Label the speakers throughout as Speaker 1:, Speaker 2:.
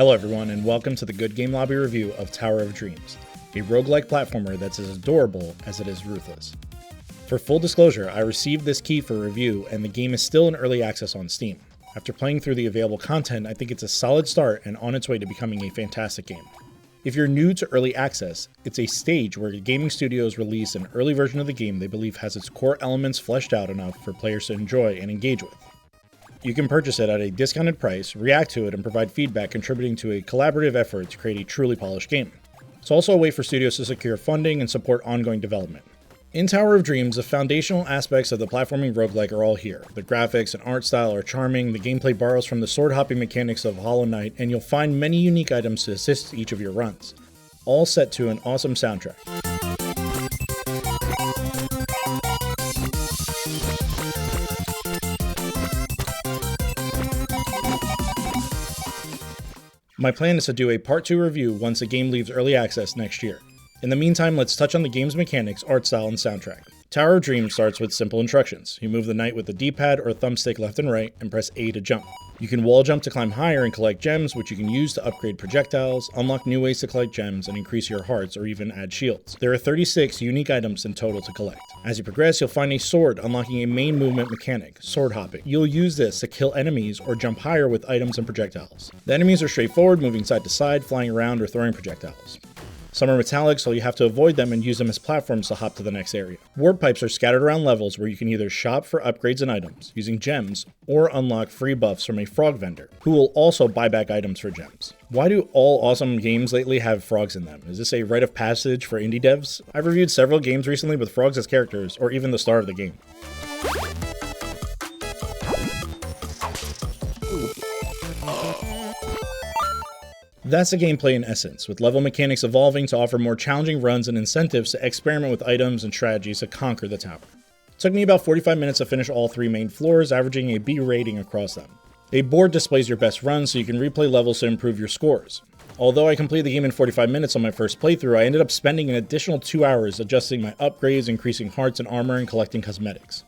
Speaker 1: Hello everyone, and welcome to the Good Game Lobby review of Tower of Dreams, a roguelike platformer that's as adorable as it is ruthless. For full disclosure, I received this key for review, and the game is still in early access on Steam. After playing through the available content, I think it's a solid start and on its way to becoming a fantastic game. If you're new to early access, it's a stage where gaming studios release an early version of the game they believe has its core elements fleshed out enough for players to enjoy and engage with. You can purchase it at a discounted price, react to it, and provide feedback, contributing to a collaborative effort to create a truly polished game. It's also a way for studios to secure funding and support ongoing development. In Tower of Dreams, the foundational aspects of the platforming roguelike are all here. The graphics and art style are charming, the gameplay borrows from the sword-hopping mechanics of Hollow Knight, and you'll find many unique items to assist each of your runs, all set to an awesome soundtrack. My plan is to do a part 2 review once the game leaves early access next year. In the meantime, let's touch on the game's mechanics, art style, and soundtrack. Tower of Dreams starts with simple instructions. You move the knight with the D-pad or thumbstick left and right, and press A to jump. You can wall jump to climb higher and collect gems, which you can use to upgrade projectiles, unlock new ways to collect gems, and increase your hearts or even add shields. There are 36 unique items in total to collect. As you progress, you'll find a sword, unlocking a main movement mechanic, sword hopping. You'll use this to kill enemies or jump higher with items and projectiles. The enemies are straightforward, moving side to side, flying around, or throwing projectiles. Some are metallic, so you have to avoid them and use them as platforms to hop to the next area. Warp pipes are scattered around levels where you can either shop for upgrades and items, using gems, or unlock free buffs from a frog vendor, who will also buy back items for gems. Why do all awesome games lately have frogs in them? Is this a rite of passage for indie devs? I've reviewed several games recently with frogs as characters, or even the star of the game. That's the gameplay in essence, with level mechanics evolving to offer more challenging runs and incentives to experiment with items and strategies to conquer the tower. It took me about 45 minutes to finish all 3 main floors, averaging a B rating across them. A board displays your best runs so you can replay levels to improve your scores. Although I completed the game in 45 minutes on my first playthrough, I ended up spending an additional 2 hours adjusting my upgrades, increasing hearts and armor, and collecting cosmetics.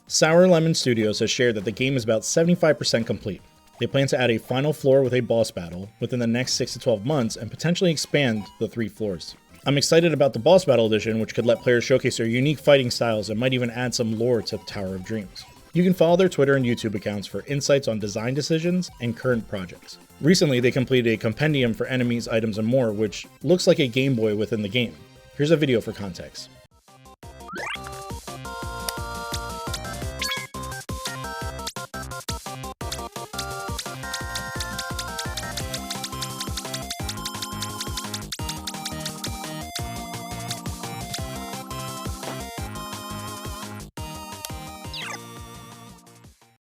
Speaker 1: Sour Lemon Studios has shared that the game is about 75% complete. They plan to add a final floor with a boss battle within the next 6 to 12 months and potentially expand the 3 floors. I'm excited about the boss battle edition, which could let players showcase their unique fighting styles and might even add some lore to Tower of Dreams. You can follow their Twitter and YouTube accounts for insights on design decisions and current projects. Recently, they completed a compendium for enemies, items, and more, which looks like a Game Boy within the game. Here's a video for context.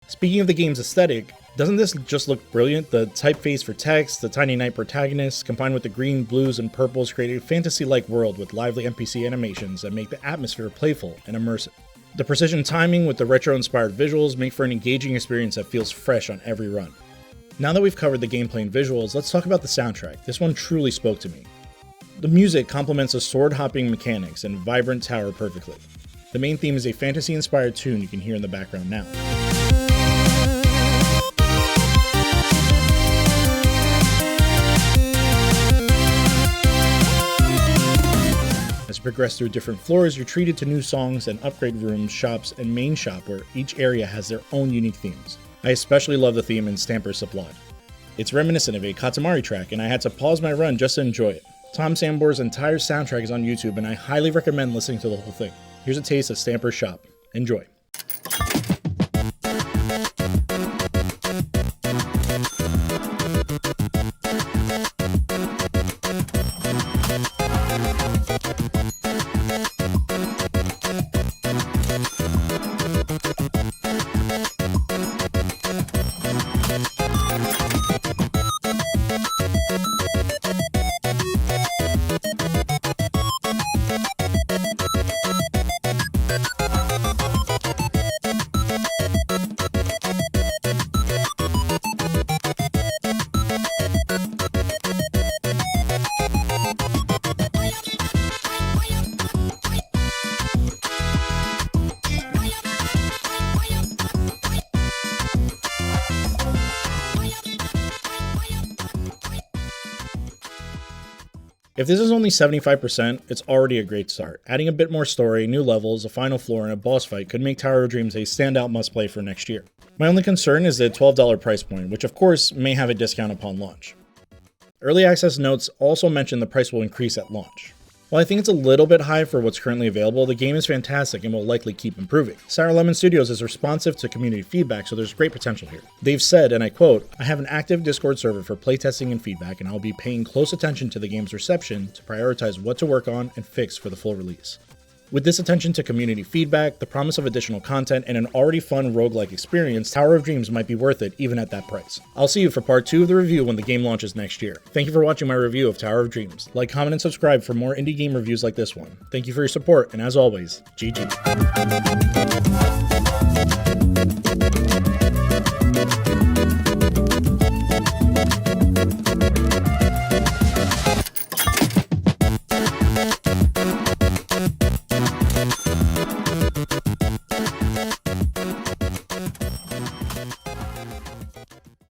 Speaker 1: Speaking of the game's aesthetic, doesn't this just look brilliant? The typeface for text, the tiny knight protagonist, combined with the green, blues, and purples, create a fantasy-like world with lively NPC animations that make the atmosphere playful and immersive. The precision timing with the retro-inspired visuals make for an engaging experience that feels fresh on every run. Now that we've covered the gameplay and visuals, let's talk about the soundtrack. This one truly spoke to me. The music complements the sword-hopping mechanics and vibrant tower perfectly. The main theme is a fantasy-inspired tune you can hear in the background now. As you progress through different floors, you're treated to new songs and upgrade rooms, shops, and main shop where each area has their own unique themes. I especially love the theme in Stamper's Supplied. It's reminiscent of a Katamari track, and I had to pause my run just to enjoy it. Tom Sambour's entire soundtrack is on YouTube, and I highly recommend listening to the whole thing. Here's a taste of Stamper's shop. Enjoy. If this is only 75%, it's already a great start. Adding a bit more story, new levels, a final floor, and a boss fight could make Tower of Dreams a standout must-play for next year. My only concern is the $12 price point, which of course may have a discount upon launch. Early access notes also mention the price will increase at launch. While I think it's a little bit high for what's currently available, the game is fantastic and will likely keep improving. Sour Lemon Studios is responsive to community feedback, so there's great potential here. They've said, and I quote, "I have an active Discord server for playtesting and feedback, and I'll be paying close attention to the game's reception to prioritize what to work on and fix for the full release." With this attention to community feedback, the promise of additional content, and an already fun roguelike experience, Tower of Dreams might be worth it even at that price. I'll see you for part 2 of the review when the game launches next year. Thank you for watching my review of Tower of Dreams. Like, comment, and subscribe for more indie game reviews like this one. Thank you for your support, and as always, GG.